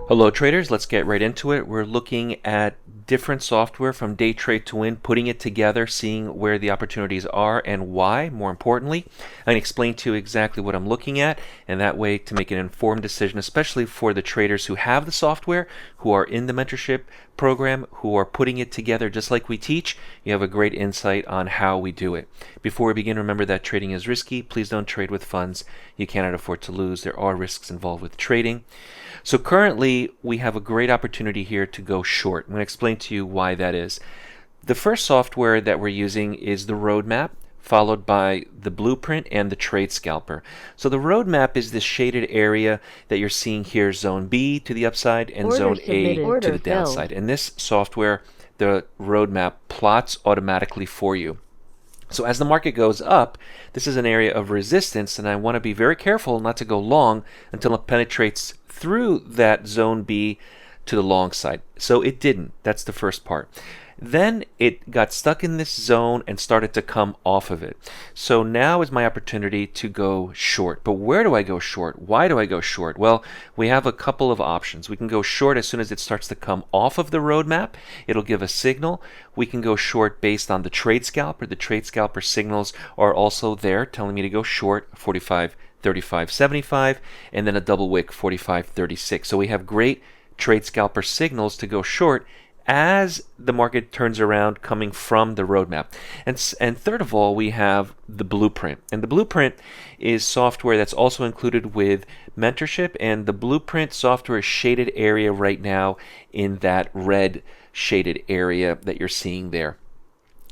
Hello traders, let's get right into it. We're looking at different software from DayTradeToWin, putting it together, seeing where the opportunities are and why, more importantly. I'm going to explain to you exactly what I'm looking at, and that way to make an informed decision, especially for the traders who have the software, who are in the mentorship program, who are putting it together just like we teach. You have a great insight on how we do it. Before we begin, remember that trading is risky. Please don't trade with funds you cannot afford to lose. There are risks involved with trading. So currently, we have a great opportunity here to go short. I'm going to explain to you why that is. The first software that we're using is the roadmap, followed by the blueprint and the trade scalper. So the roadmap is this shaded area that you're seeing here, zone B to the upside and zone A to the downside. And this software, the roadmap, plots automatically for you. So as the market goes up, this is an area of resistance, and I want to be very careful not to go long until it penetrates through that zone B to the long side. So it didn't. That's the first part. Then it got stuck in this zone and started to come off of it. So now is my opportunity to go short. But where do I go short? Why do I go short? Well, we have a couple of options. We can go short as soon as it starts to come off of the roadmap. It'll give a signal. We can go short based on the trade scalper. The trade scalper signals are also there telling me to go short 45, 35, 75, and then a double wick 45, 36. So we have great trade scalper signals to go short as the market turns around coming from the roadmap. And third of all, we have the blueprint. And the blueprint is software that's also included with mentorship, and the blueprint software is shaded area right now in that red shaded area that you're seeing there.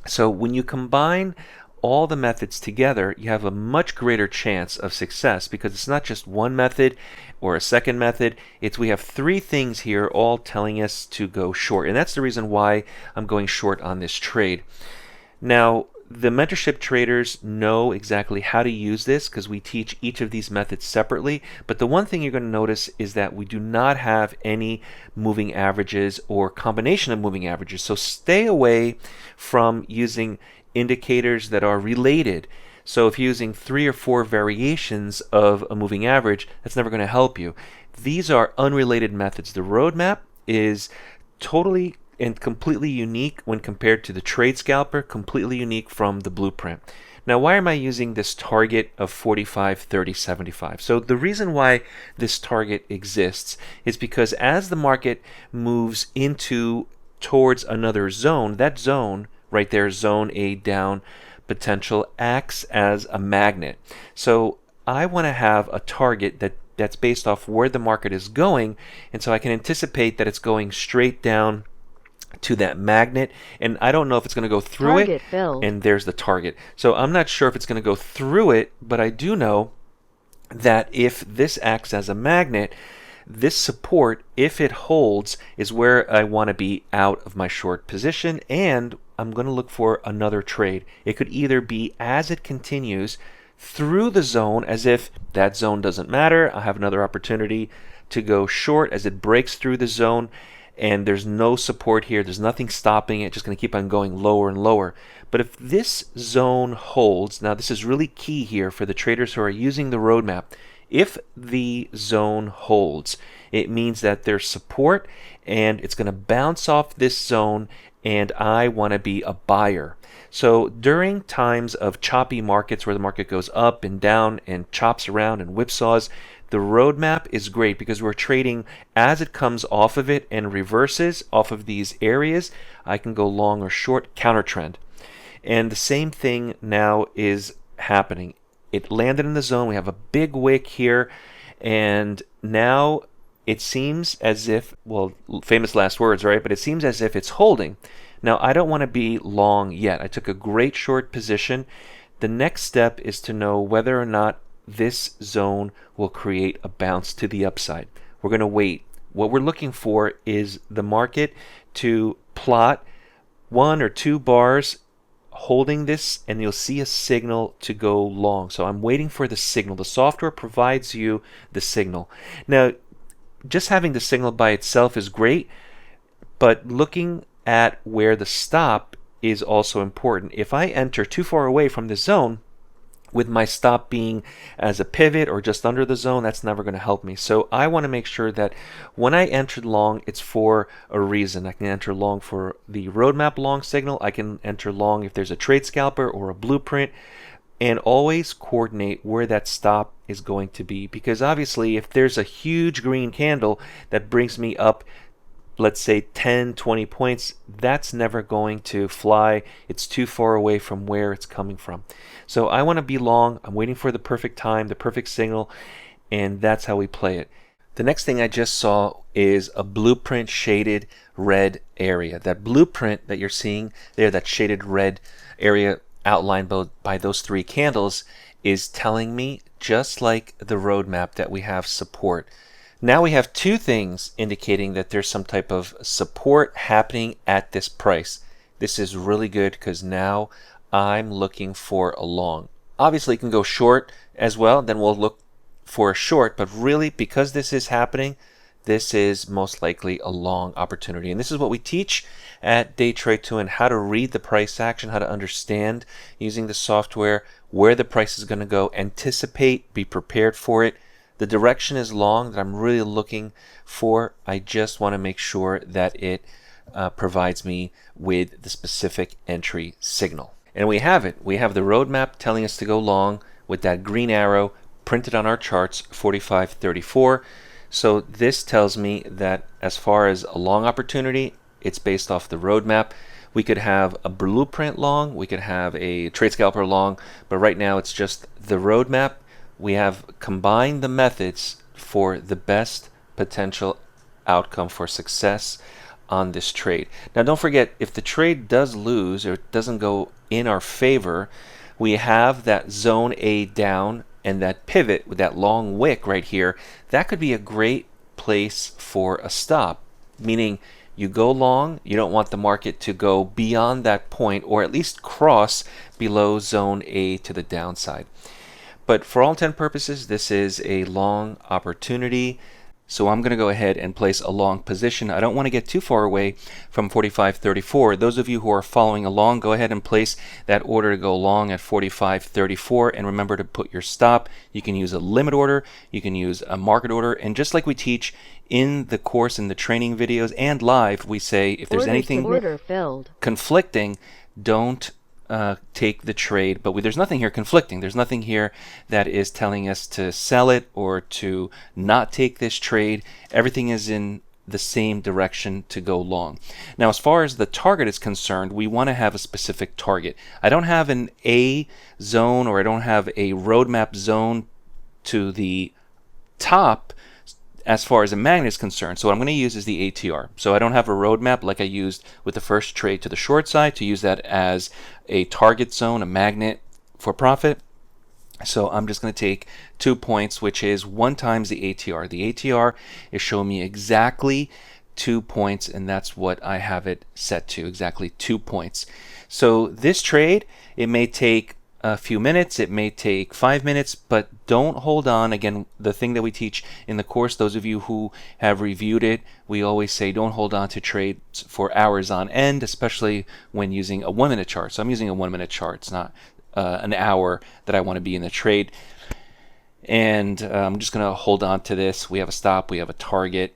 So when you combine all the methods together, you have a much greater chance of success because it's not just one method or a second method. We have three things here all telling us to go short, and that's the reason why I'm going short on this trade. Now, the mentorship traders know exactly how to use this because we teach each of these methods separately, but the one thing you're going to notice is that we do not have any moving averages or combination of moving averages. So stay away from using indicators that are related. So if you're using 3 or 4 variations of a moving average, that's never going to help you. These are unrelated methods. The roadmap is totally and completely unique when compared to the trade scalper, completely unique from the blueprint. Now, why am I using this target of 45, 30, 75? So the reason why this target exists is because as the market moves towards another zone, that zone right there, zone A down potential, acts as a magnet. So I want to have a target that's based off where the market is going, and so I can anticipate that it's going straight down to that magnet, and I don't know if it's going to go through target it filled. And there's the target. So I'm not sure if it's going to go through it, but I do know that if this acts as a magnet, this support, if it holds, is where I want to be out of my short position, and I'm going to look for another trade. It could either be as it continues through the zone, as if that zone doesn't matter, I have another opportunity to go short as it breaks through the zone, and there's no support here, there's nothing stopping it, just going to keep on going lower and lower. But if this zone holds, now this is really key here for the traders who are using the roadmap. If the zone holds, it means that there's support and it's going to bounce off this zone, and I want to be a buyer. So during times of choppy markets where the market goes up and down and chops around and whipsaws, the roadmap is great because we're trading as it comes off of it and reverses off of these areas. I can go long or short, counter trend. And the same thing now is happening. It landed in the zone. We have a big wick here, and now it seems as if, well, famous last words, right? But it seems as if it's holding. Now, I don't want to be long yet. I took a great short position. The next step is to know whether or not this zone will create a bounce to the upside. We're going to wait. What we're looking for is the market to plot 1 or 2 bars holding this, and you'll see a signal to go long. So I'm waiting for the signal. The software provides you the signal. Now, just having the signal by itself is great, but looking at where the stop is also important. If I enter too far away from the zone, with my stop being as a pivot or just under the zone, that's never going to help me. So I want to make sure that when I enter long, it's for a reason. I can enter long for the roadmap long signal. I can enter long if there's a trade scalper or a blueprint, and always coordinate where that stop is going to be. Because obviously, if there's a huge green candle that brings me up, let's say 10, 20 points, that's never going to fly. It's too far away from where it's coming from. So I want to be long. I'm waiting for the perfect time, the perfect signal, and that's how we play it. The next thing I just saw is a blueprint shaded red area. That blueprint that you're seeing there, that shaded red area outlined by those three candles, is telling me, just like the roadmap, that we have support. Now we have two things indicating that there's some type of support happening at this price. This is really good because now I'm looking for a long. Obviously, you can go short as well. Then we'll look for a short. But really, because this is happening, this is most likely a long opportunity. And this is what we teach at DayTradeToWin, how to read the price action, how to understand using the software where the price is going to go, anticipate, be prepared for it. The direction is long that I'm really looking for. I just want to make sure that it provides me with the specific entry signal. And we have it. We have the roadmap telling us to go long with that green arrow printed on our charts, 45.34. So this tells me that as far as a long opportunity, it's based off the roadmap. We could have a blueprint long, we could have a trade scalper long, but right now it's just the roadmap. We have combined the methods for the best potential outcome for success on this trade. Now don't forget, if the trade does lose or doesn't go in our favor, we have that zone A down and that pivot with that long wick right here. That could be a great place for a stop, meaning you go long, you don't want the market to go beyond that point or at least cross below zone A to the downside. But for all intent purposes, this is a long opportunity. So I'm going to go ahead and place a long position. I don't want to get too far away from 45.34. Those of you who are following along, go ahead and place that order to go long at 45.34. And remember to put your stop. You can use a limit order. You can use a market order. And just like we teach in the course, in the training videos and live, we say if there's anything conflicting, don't take the trade. But there's nothing here conflicting. There's nothing here that is telling us to sell it or to not take this trade. Everything is in the same direction to go long. Now, as far as the target is concerned, we want to have a specific target. I don't have an A zone or I don't have a roadmap zone to the top as far as a magnet is concerned. So what I'm going to use is the ATR. So I don't have a roadmap like I used with the first trade to the short side to use that as a target zone, a magnet for profit. So I'm just going to take 2 points, which is 1 times the ATR. The ATR is showing me exactly 2 points, and that's what I have it set to, exactly 2 points. So this trade, it may take a few minutes, it may take 5 minutes, but don't hold on. Again, the thing that we teach in the course, those of you who have reviewed it, we always say don't hold on to trades for hours on end, especially when using a 1 minute chart. So I'm using a 1 minute chart. It's not an hour that I want to be in the trade. And I'm just going to hold on to this. We have a stop, we have a target.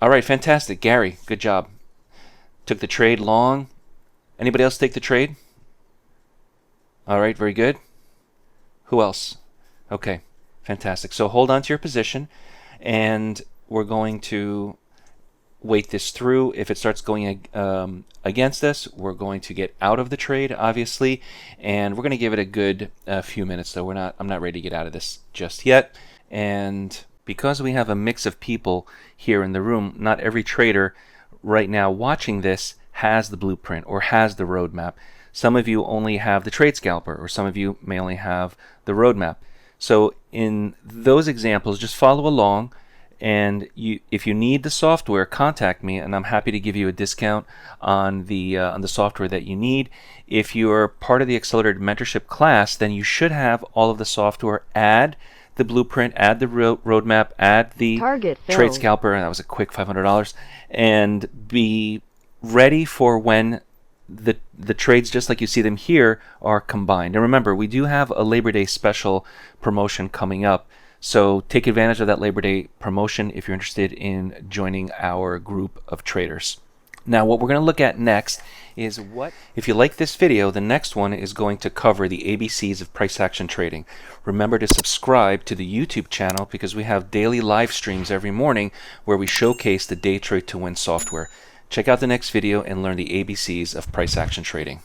All right, fantastic. Gary, good job. Took the trade long. Anybody else take the trade? All right, very good. Who else? Okay, fantastic. So hold on to your position, and we're going to wait this through. If it starts going against us, we're going to get out of the trade, obviously, and we're going to give it a good few minutes. Though I'm not ready to get out of this just yet. And because we have a mix of people here in the room, not every trader right now watching this has the blueprint or has the roadmap. Some of you only have the Trade Scalper, or some of you may only have the roadmap. So in those examples, just follow along, and if you need the software, contact me, and I'm happy to give you a discount on the software that you need. If you're part of the Accelerated Mentorship class, then you should have all of the software. Add the blueprint, add the roadmap, add the Trade Scalper, and that was a quick $500, and be ready for when the trades, just like you see them here, are combined. And remember, we do have a Labor Day special promotion coming up. So take advantage of that Labor Day promotion if you're interested in joining our group of traders. Now, what we're going to look at next is if you like this video, the next one is going to cover the ABCs of price action trading. Remember to subscribe to the YouTube channel because we have daily live streams every morning where we showcase the DayTradeToWin software. Check out the next video and learn the ABCs of price action trading.